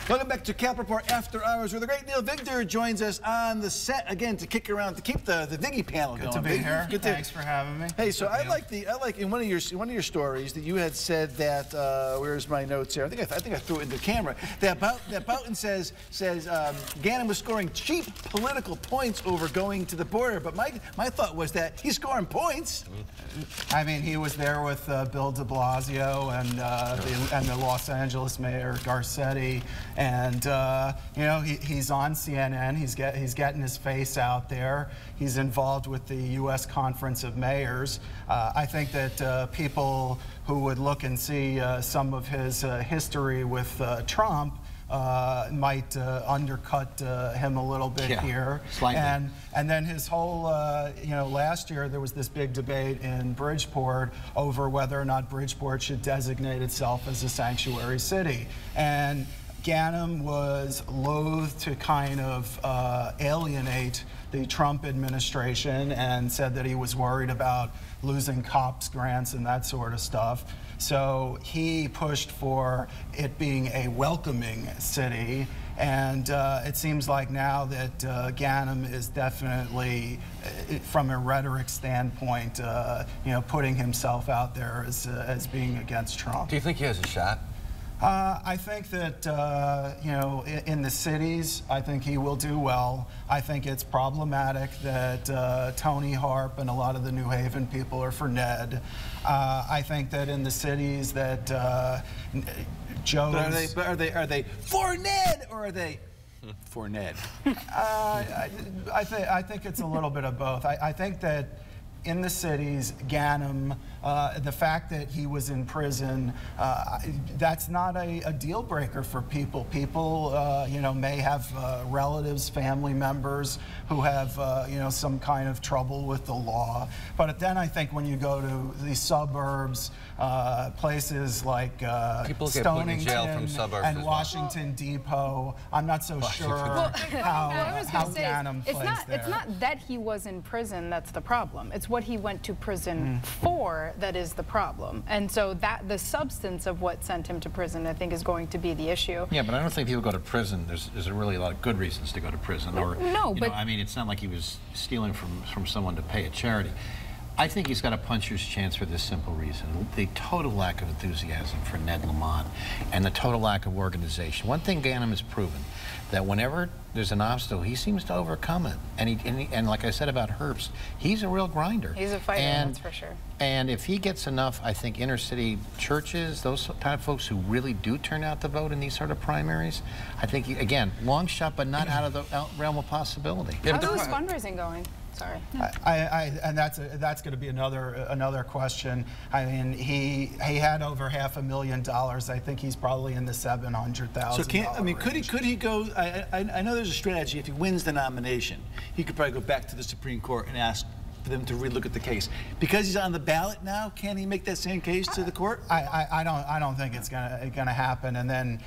Welcome back to Cap Report After Hours, where the great Neil Vigdor joins us on the set again to kick around, to keep the Viggy panel going. Good to be here. Thanks for having me. Hey, so I like in one of your stories that you had said that where's my notes here? I think I threw it in the camera. That Boughton says Ganim was scoring cheap political points over going to the border, but my thought was that he's scoring points. I mean, he was there with Bill de Blasio and the Los Angeles Mayor Garcetti. And you know, he's on CNN. He's getting his face out there. He's involved with the U.S. Conference of Mayors. I think that people who would look and see some of his history with Trump might undercut him a little bit here. Slightly. And then his whole, you know, last year there was this big debate in Bridgeport over whether or not Bridgeport should designate itself as a sanctuary city. And Ganim was loath to kind of alienate the Trump administration and said that he was worried about losing COPS grants and that sort of stuff. So he pushed for it being a welcoming city. And it seems like now that Ganim is definitely, from a rhetoric standpoint, you know, putting himself out there as being against Trump. Do you think he has a shot? I think that, you know, in the cities, I think he will do well. I think it's problematic that Tony Harp and a lot of the New Haven people are for Ned. I think that in the cities that Joe's... But are they for Ned, or are they for Ned? I think it's a little bit of both. I think that in the cities, Ganim, the fact that he was in prison, that's not a deal breaker for people. People, you know, may have relatives, family members who have, you know, some kind of trouble with the law. But then I think when you go to the suburbs, places like Stonington and Washington Depot, I'm not so sure how Ganim plays there. It's not that he was in prison that's the problem. It's what he went to prison for that is the problem. And so that the substance of what sent him to prison, I think, is going to be the issue. Yeah, but I don't think people go to prison. There's really a lot of good reasons to go to prison. Or no, but I mean, it's not like he was stealing from someone to pay a charity. I think he's got a puncher's chance for this simple reason: the total lack of enthusiasm for Ned Lamont and the total lack of organization. One thing Ganim has proven, that whenever there's an obstacle, he seems to overcome it. And like I said about Herbst, he's a real grinder. He's a fighter, that's for sure. And if he gets enough, I think, inner city churches, those type of folks who really do turn out to vote in these sort of primaries, I think, again, long shot, but not out of the realm of possibility. How's his fundraising going? Sorry. And that's going to be another question. I mean, he had over $500,000. I think he's probably in the $700,000. So could he go? I know there's a strategy. If he wins the nomination, he could probably go back to the Supreme Court and ask for them to relook at the case. Because he's on the ballot now, can he make that same case to the court? I don't think it's gonna happen. And then,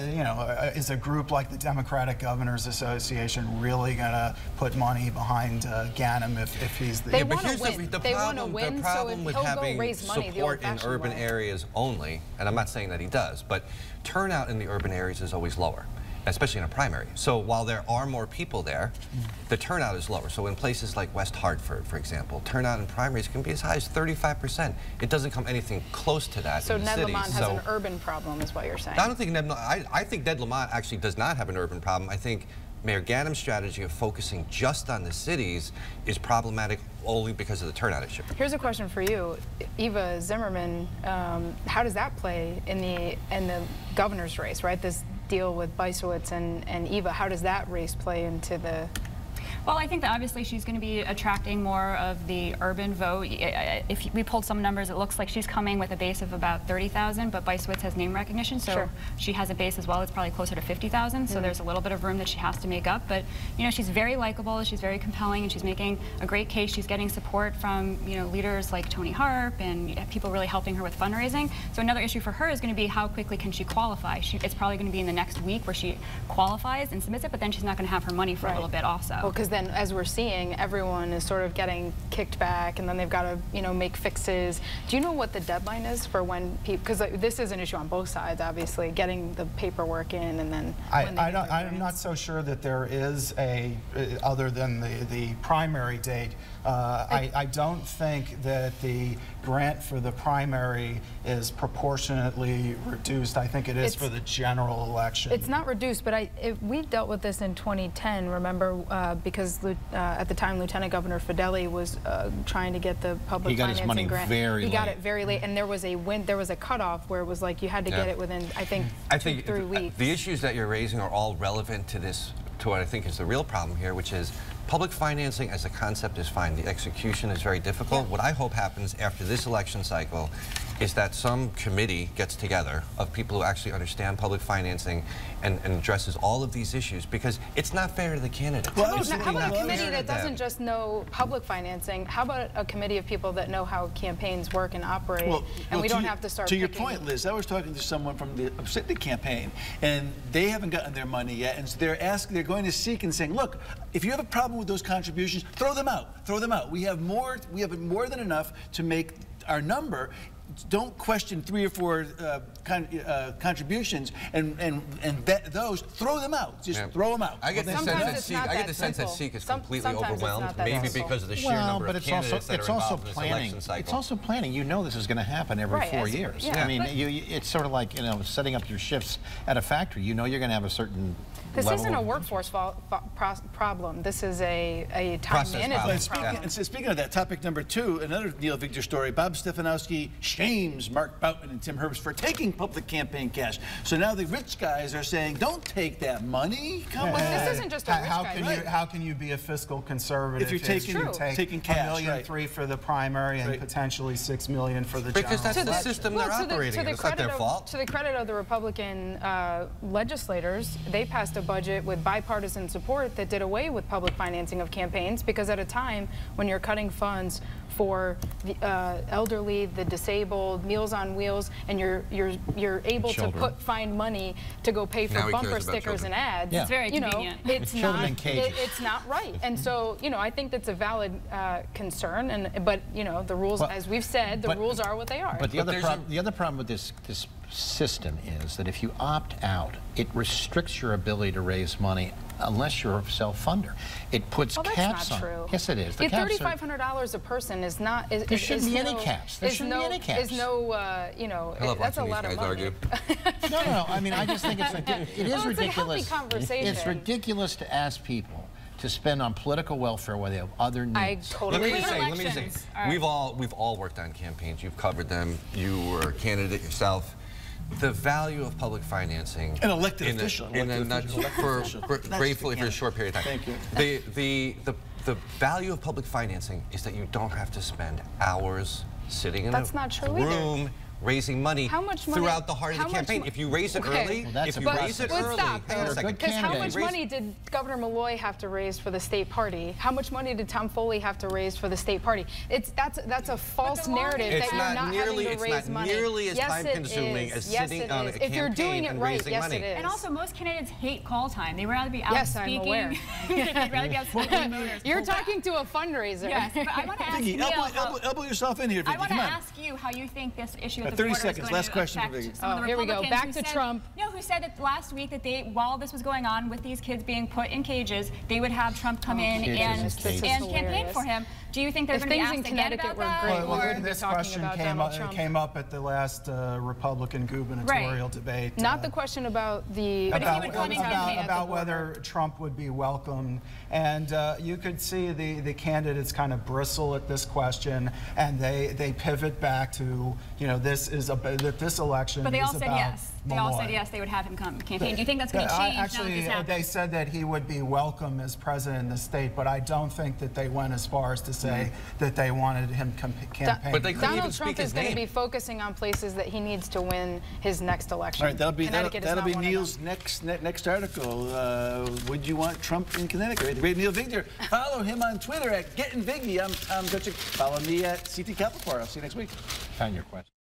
you know, is a group like the Democratic Governors Association really gonna put money behind Ganim if he's the? They want to win. They want to win. The problem with having support in urban areas only, and I'm not saying that he does, but turnout in the urban areas is always lower, especially in a primary. So while there are more people there, the turnout is lower. So in places like West Hartford, for example, turnout in primaries can be as high as 35%. It doesn't come anything close to that in the cities. So Ned Lamont has an urban problem, is what you're saying? I don't think I think Ned Lamont actually does not have an urban problem. I think Mayor Ganim's strategy of focusing just on the cities is problematic only because of the turnout issue. Here's a question for you, Eva Zimmerman. How does that play in the governor's race, right? This deal with Bysowitz and Eva, how does that race play into the? Well, I think that obviously she's going to be attracting more of the urban vote. If we pulled some numbers, it looks like she's coming with a base of about 30,000, but Bysowitz has name recognition, so she has a base as well. It's probably closer to 50,000, so there's a little bit of room that she has to make up. But, you know, she's very likable, she's very compelling, and she's making a great case. She's getting support from, you know, leaders like Tony Harp and people really helping her with fundraising. So another issue for her is going to be how quickly can she qualify. It's probably going to be in the next week where she qualifies and submits it, but then she's not going to have her money for a little bit also. Well, because because then, as we're seeing, everyone is sort of getting kicked back, and then they've got to, you know, make fixes. Do you know what the deadline is for when people? Because this is an issue on both sides, obviously, getting the paperwork in, and then. I'm not so sure that there is a other than the primary date. I don't think that the grant for the primary is proportionately reduced. I think it is for the general election. It's not reduced, but we dealt with this in 2010, remember, because at the time Lieutenant Governor Fedeli was trying to get the public financing grant. He got it very late, and there was a cutoff where it was like you had to get it within, I think 3 weeks. The issues that you're raising are all relevant to this, to what I think is the real problem here, which is public financing as a concept is fine. The execution is very difficult. What I hope happens after this election cycle is that some committee gets together of people who actually understand public financing and addresses all of these issues, because it's not fair to the candidates. Well, how about a committee that doesn't just know public financing? How about a committee of people that know how campaigns work and operate, and we don't have to start To your point, Liz, I was talking to someone from the City campaign, and they haven't gotten their money yet, and so they're going to seek and saying, look, if you have a problem with those contributions, throw them out. Throw them out. We have more than enough to make our number. Don't question 3 or 4 contributions and vet those. Throw them out. Just throw them out. I get the sense that Seek is completely overwhelmed, maybe because of the sheer number of candidates that are involved in this election cycle. It's also planning. You know this is going to happen every 4 years. Yeah. I mean, it's sort of like, you know, setting up your shifts at a factory. You know you're going to have a certain This isn't a workforce problem. This is a time management problem. And so speaking of that, topic number 2, another Neil Vigdor story. Bob Stefanowski shames Mark Boughton and Tim Herbst for taking public campaign cash. So now the rich guys are saying, don't take that money. Come on. This isn't just a rich guy. How can you be a fiscal conservative if you're taking cash, $1.3 million for the primary and potentially $6 million for the general? Because that's the system they're operating in. It's not their fault. To the credit of the Republican legislators, they passed a budget with bipartisan support that did away with public financing of campaigns, because at a time when you're cutting funds for the elderly, the disabled, Meals on Wheels, and you're able to find money to go pay for bumper stickers and ads. It's very convenient. It's not right. And so, you know, I think that's a valid concern. But you know, the rules, as we've said, the rules are what they are. But the other problem with this system is that if you opt out, it restricts your ability to raise money unless you're a self-funder. It puts caps on. That's not true. Yes, it is. The $3,500 a person is not. There shouldn't be any caps. There shouldn't be any caps. You know, that's a lot of money. No. I mean, I just think it's ridiculous. It is ridiculous. It's a healthy conversation. It's ridiculous to ask people to spend on political welfare when they have other needs. I totally agree. Let me just say, we've all worked on campaigns. You've covered them. You were a candidate yourself. The value of public financing, an elected official, gratefully for a short period of time. Thank you. The value of public financing is that you don't have to spend hours sitting in a room raising money throughout the heart of the campaign. If you raise it early, Because how much money did Governor Malloy have to raise for the state party? How much money did Tom Foley have to raise for the state party? That's a false narrative that you're not having to raise money. It's nearly as time-consuming as sitting on a campaign and raising money. And also, most candidates hate call time. They would rather be out speaking. I'm aware. They'd rather be out speaking voters. You're talking to a fundraiser. Yes, but I want to ask Neil. Elbow yourself in here, Vicky. I want to ask you how you think this issue 30 seconds. Last question for Vicky. Here we go. Back to Trump. No, who said that last week that while this was going on with these kids being put in cages, they would have Trump come in and campaign for him. Do you think they're going to be asked again about that? Well, this question came up at the last Republican gubernatorial debate. Not the question about whether Trump would be welcomed, and you could see the candidates kind of bristle at this question, and they pivot back to, you know, this election. But they all said yes. They all said yes. They would have him come campaign. Do you think that's going to change? Actually, they said that he would be welcome as president of the state, but I don't think that they went as far as to say that they wanted him campaign. But they couldn't Donald even speak Trump is going to be focusing on places that he needs to win his next election. All right, that'll be Neil's next article. Would you want Trump in Connecticut? The great Neil Vigdor. Follow him on Twitter at GettingVigdy. I'm Dutch. Follow me at CT Capital. I'll see you next week. Found your question.